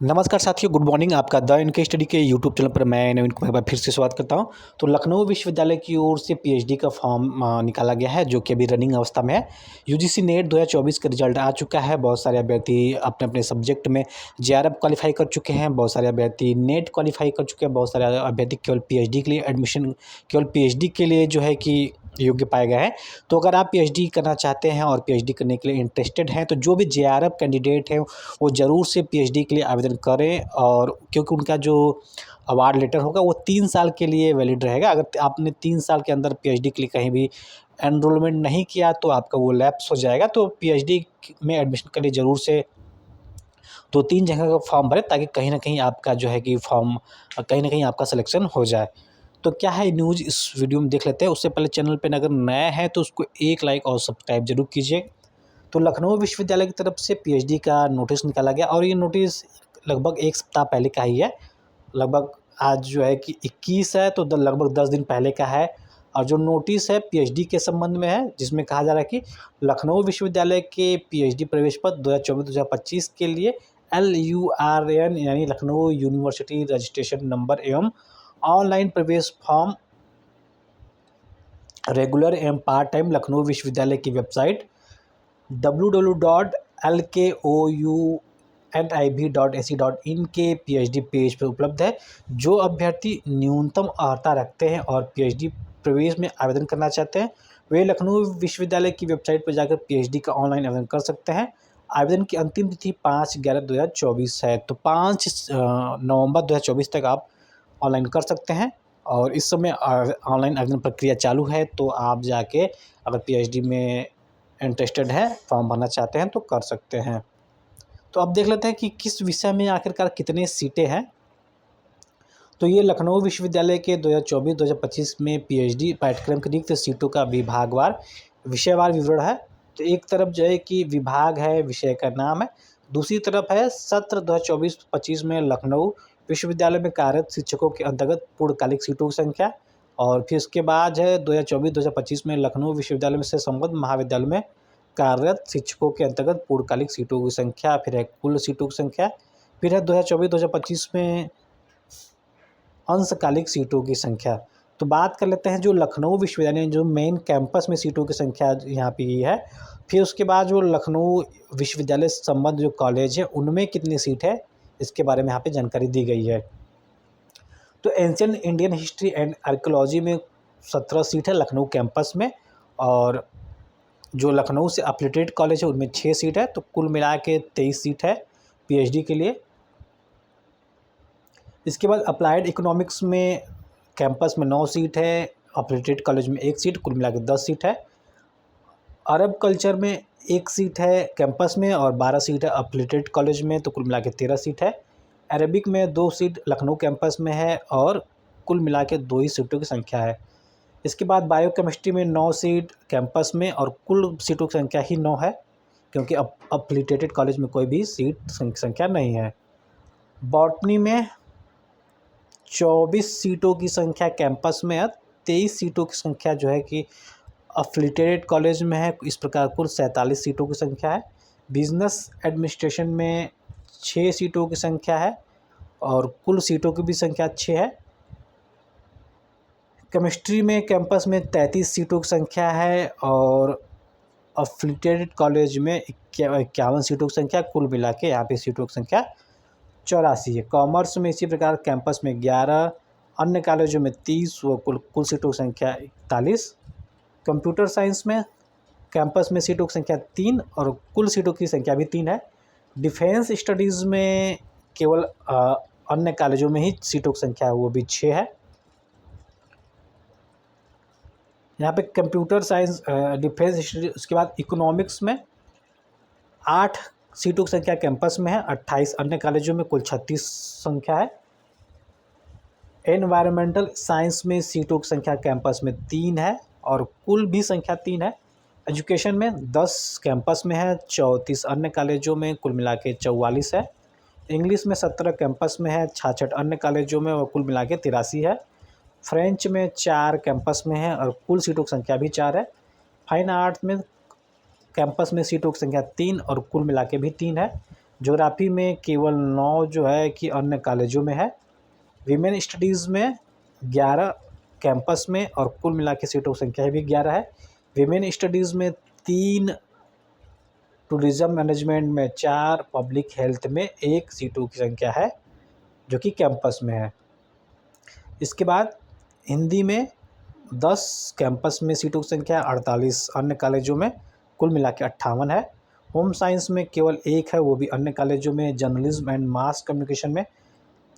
नमस्कार साथियों, good morning. आपका द इनके स्टडी के यूट्यूब चैनल पर मैं नवीन कुमार एक बार फिर से स्वागत करता हूं। तो लखनऊ विश्वविद्यालय की ओर से पीएचडी का फॉर्म निकाला गया है, जो कि अभी रनिंग अवस्था में है। यूजीसी नेट 2024 का रिजल्ट आ चुका है। बहुत सारे अभ्यर्थी अपने अपने सब्जेक्ट में जेआरएफ क्वालिफाई कर चुके हैं, बहुत सारे अभ्यर्थी नेट क्वालिफाई कर चुके हैं, बहुत सारे अभ्यर्थी केवल पीएचडी के लिए एडमिशन केवल पीएचडी के लिए जो है कि योग्य पाए गए हैं। तो अगर आप पीएचडी करना चाहते हैं और पीएचडी करने के लिए इंटरेस्टेड हैं, तो जो भी जेआरएफ कैंडिडेट हैं वो ज़रूर से पीएचडी के लिए आवेदन करें। और क्योंकि उनका जो अवार्ड लेटर होगा वो 3 साल के लिए वैलिड रहेगा। अगर आपने 3 साल के अंदर पीएचडी के लिए कहीं भी एनरोलमेंट नहीं किया तो आपका वो लैप्स हो जाएगा। तो पीएचडी में एडमिशन के लिए ज़रूर से 2-3 जगह का फॉर्म भरें, ताकि कहीं न कहीं आपका जो है कि फॉर्म कहीं न कहीं आपका सिलेक्शन हो जाए। तो क्या है न्यूज़, इस वीडियो में देख लेते हैं। उससे पहले चैनल पे अगर नया है तो उसको एक लाइक और सब्सक्राइब ज़रूर कीजिए। तो लखनऊ विश्वविद्यालय की तरफ से पीएचडी का नोटिस निकाला गया और ये नोटिस लगभग 1 सप्ताह पहले का ही है। लगभग आज जो है कि 21 है, तो लगभग 10 दिन पहले का है। और जो नोटिस है पीएचडी के संबंध में है, जिसमें कहा जा रहा है कि लखनऊ विश्वविद्यालय के पीएचडी प्रवेश पत्र 2024-2025 के लिए LURN यानी लखनऊ यूनिवर्सिटी रजिस्ट्रेशन नंबर एवं ऑनलाइन प्रवेश फॉर्म रेगुलर एवं पार्ट टाइम लखनऊ विश्वविद्यालय की वेबसाइट www.lkounib.ac.in के पीएचडी पेज पर उपलब्ध है। जो अभ्यर्थी न्यूनतम अर्हता रखते हैं और पीएचडी प्रवेश में आवेदन करना चाहते हैं, वे लखनऊ विश्वविद्यालय की वेबसाइट पर जाकर पीएचडी का ऑनलाइन आवेदन कर सकते हैं। आवेदन की अंतिम तिथि 5/11/2024 है। तो 5 नवंबर 2024 तक आप ऑनलाइन कर सकते हैं। और इस समय ऑनलाइन आवेदन प्रक्रिया चालू है। तो आप जाके अगर पीएचडी में इंटरेस्टेड है, फॉर्म भरना चाहते हैं तो कर सकते हैं। तो अब देख लेते हैं कि किस विषय में आखिरकार कितने सीटें हैं। तो ये लखनऊ विश्वविद्यालय के 2024-2025 में पीएचडी पाठ्यक्रम के रिक्त सीटों का विभागवार विषयवार विवरण है। तो एक तरफ जो है कि विभाग है, विषय का नाम है। दूसरी तरफ है सत्र 2024-25 में लखनऊ विश्वविद्यालय में कार्यरत शिक्षकों के अंतर्गत पूर्णकालिक सीटों की संख्या। और फिर उसके बाद है 2024-2025 में लखनऊ विश्वविद्यालय में से संबद्ध महाविद्यालय में कार्यरत शिक्षकों के अंतर्गत पूर्णकालिक सीटों की संख्या। फिर है कुल सीटों की संख्या। फिर है 2024-2025 में अंशकालिक सीटों की संख्या। तो बात कर लेते हैं जो लखनऊ विश्वविद्यालय जो मेन कैंपस में सीटों की संख्या यहाँ पे ये है। फिर उसके बाद जो लखनऊ विश्वविद्यालय से संबद्ध जो कॉलेज है उनमें कितनी सीट है, इसके बारे में यहाँ पे जानकारी दी गई है। तो ancient Indian history and archaeology में 17 सीट है लखनऊ कैंपस में। और जो लखनऊ से एफिलिएटेड कॉलेज है उनमें 6 सीट है। तो कुल मिला के 23 सीट है पीएचडी के लिए। इसके बाद अप्लाइड इकोनॉमिक्स में कैंपस में 9 सीट है, एफिलिएटेड कॉलेज में 1 सीट, कुल मिला के 10 सीट है। अरब कल्चर में 1 सीट है कैंपस में और 12 सीट है एफिलिएटेड कॉलेज में, तो कुल मिला के 13 सीट है। अरबिक में 2 सीट लखनऊ कैंपस में है और कुल मिला के 2 ही सीटों की संख्या है। इसके बाद बायोकेमिस्ट्री में 9 सीट कैंपस में और कुल सीटों की संख्या ही 9 है, क्योंकि एफिलिएटेड कॉलेज में कोई भी सीट संख्या नहीं है। बॉटनी में 24 सीटों की संख्या कैंपस में है, 23 सीटों की संख्या जो है कि एफिलिएटेड कॉलेज में है। इस प्रकार कुल 47 सीटों की संख्या है। बिजनेस एडमिनिस्ट्रेशन में 6 सीटों की संख्या है और कुल सीटों की भी संख्या 6 है। केमिस्ट्री में कैंपस में 33 सीटों की संख्या है और एफिलिएटेड कॉलेज में 51 सीटों की संख्या, कुल मिला के यहाँ पे सीटों की संख्या 84 है। कॉमर्स में इसी प्रकार कैंपस में 11, अन्य कॉलेजों में 30 व कुल सीटों की संख्या 41। कंप्यूटर साइंस में कैंपस में सीटों की संख्या 3 और कुल सीटों की संख्या भी 3 है। डिफेंस स्टडीज़ में केवल अन्य कॉलेजों में ही सीटों की संख्या है, वो भी 6 है। यहाँ पे कंप्यूटर साइंस, डिफेंस स्टडीज, उसके बाद इकोनॉमिक्स में 8 सीटों की संख्या कैंपस में है, 28 अन्य कॉलेजों में, कुल 36 संख्या है। एनवायरमेंटल साइंस में सीटों की संख्या कैंपस में 3 है और कुल भी संख्या 3 है। एजुकेशन में 10 कैंपस में है, 34 अन्य कॉलेजों में, कुल मिला के 44 है। इंग्लिश में 17 कैंपस में है, 66 अन्य कॉलेजों में और कुल मिला के 83 है। फ्रेंच में 4 कैंपस में है और कुल सीटों की संख्या भी 4 है। फाइन आर्ट्स में कैंपस में सीटों की संख्या 3 और कुल मिला के भी 3 है। ज्योग्राफी में केवल 9 जो है कि अन्य कॉलेजों में है। विमेन स्टडीज़ में 11 कैंपस में और कुल मिला के सीटों की संख्या भी 11 है। विमेन स्टडीज़ में 3, टूरिज़्म मैनेजमेंट में 4, पब्लिक हेल्थ में 1 सीटों की संख्या है जो कि कैंपस में है। इसके बाद हिंदी में 10 कैंपस में सीटों की संख्या, 48 अन्य कॉलेजों में, कुल मिला के 58 है। होम साइंस में केवल 1 है, वो भी अन्य कॉलेजों में। जर्नलिज्म एंड मास कम्युनिकेशन में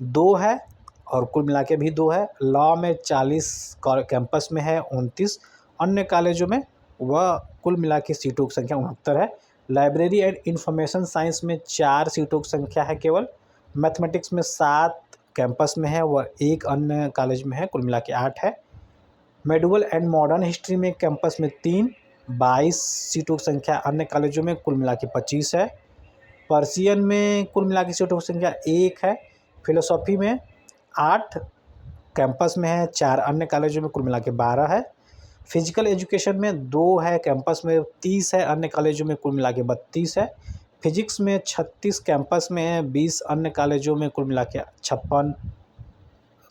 2 है और कुल मिला के भी 2 है। लॉ में 40 कैंपस में है, 29 अन्य कॉलेजों में, वह कुल मिला के सीटों की संख्या 69 है। लाइब्रेरी एंड इंफॉर्मेशन साइंस में 4 सीटों की संख्या है केवल। मैथमेटिक्स में 7 कैंपस में है, वह 1 अन्य कॉलेज में है, कुल मिला के 8 है। मेडिवल एंड मॉडर्न हिस्ट्री में कैंपस में 3, 22 सीटों की संख्या अन्य कॉलेजों में, कुल मिला के 25 है। पर्शियन में कुल मिला के सीटों की संख्या 1 है। फिलोसॉफी में 8 कैंपस में है, 4 अन्य कॉलेजों में, कुल मिला के 12 है। फिजिकल एजुकेशन में 2 है, कैंपस में 30 है, अन्य कॉलेजों में, कुल मिला के 32 है। फिजिक्स में 36 कैंपस में है, 20 अन्य कॉलेजों में, कुल मिला के 56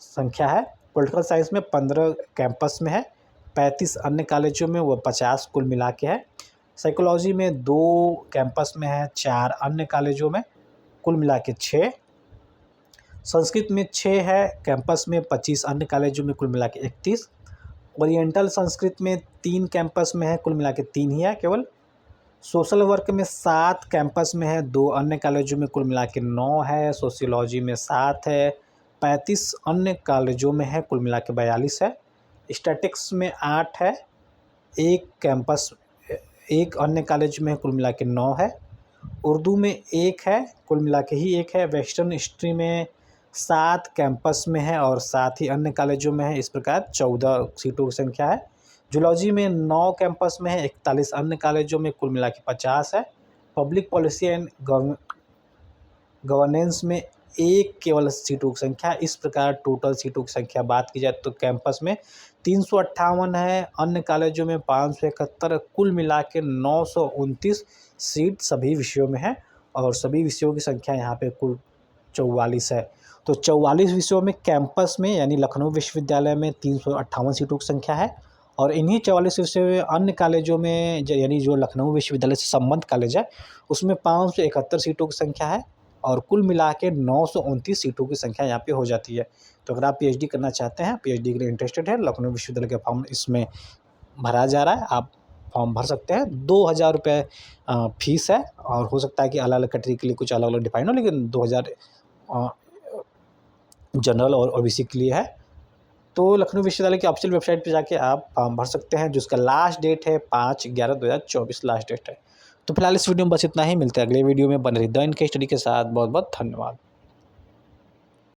संख्या है। पॉलिटिकल साइंस में 15 कैंपस में है, 35 अन्य कॉलेजों में, वह 50 कुल मिला के है। साइकोलॉजी में 2 कैंपस में है, 4 अन्य कॉलेजों में, कुल मिला के 6। संस्कृत में 6 है, कैंपस में 25 अन्य कॉलेजों में, कुल मिला के 31। ओरिएंटल संस्कृत में 3 कैंपस में है, कुल मिला के 3 ही है केवल। सोशल वर्क में 7 कैंपस में है, 2 अन्य कॉलेजों में, कुल मिला के 9 है। सोशियोलॉजी में 7 है, 35 अन्य कॉलेजों में है, कुल मिला के 42 है। स्टैटिक्स में 8 है, 1 अन्य कॉलेज में है, कुल मिला के 9 है। उर्दू में 1 है, कुल मिला के ही 1 है। वेस्टर्न हिस्ट्री में 7 कैंपस में है और 7 ही अन्य कॉलेजों में है। इस प्रकार 14 सीटों की संख्या है। जूलॉजी में 9 कैंपस में है, 41 अन्य कॉलेजों में, कुल मिला के 50 है। पब्लिक पॉलिसी एंड गवर्नेंस में 1 केवल सीटों की संख्या। इस प्रकार टोटल सीटों की संख्या बात की जाए तो कैंपस में 358 है, अन्य कॉलेजों में 571, कुल मिला के 929 सीट सभी विषयों में है और सभी विषयों की संख्या यहाँ पे कुल 44 है। तो 44 विषयों में कैंपस में यानी लखनऊ विश्वविद्यालय में 358 सीटों की संख्या है और इन्हीं 44 विषयों में अन्य कॉलेजों में यानी जो लखनऊ विश्वविद्यालय से संबद्ध कॉलेज है उसमें 571 सीटों की संख्या है और कुल मिला के 929 सीटों की संख्या यहाँ पे हो जाती है। तो अगर आप पीएचडी करना चाहते हैं, पीएचडी के लिए इंटरेस्टेड है, लखनऊ विश्वविद्यालय का फॉर्म इसमें भरा जा रहा है, आप फॉर्म भर सकते हैं। 2000 रुपये फीस है और हो सकता है कि अलग अलग कैटेगरी के लिए कुछ अलग अलग डिफाइन हो, लेकिन 2000 जनरल और ओबीसी के लिए है। तो लखनऊ विश्वविद्यालय की ऑफिशियल वेबसाइट पे जाके आप फॉर्म भर सकते हैं, जिसका लास्ट डेट है 5/11/2024 लास्ट डेट है। तो फिलहाल इस वीडियो में बस इतना ही, मिलते हैं अगले वीडियो में। बने रहिए द इनके स्टडी के साथ। बहुत बहुत धन्यवाद।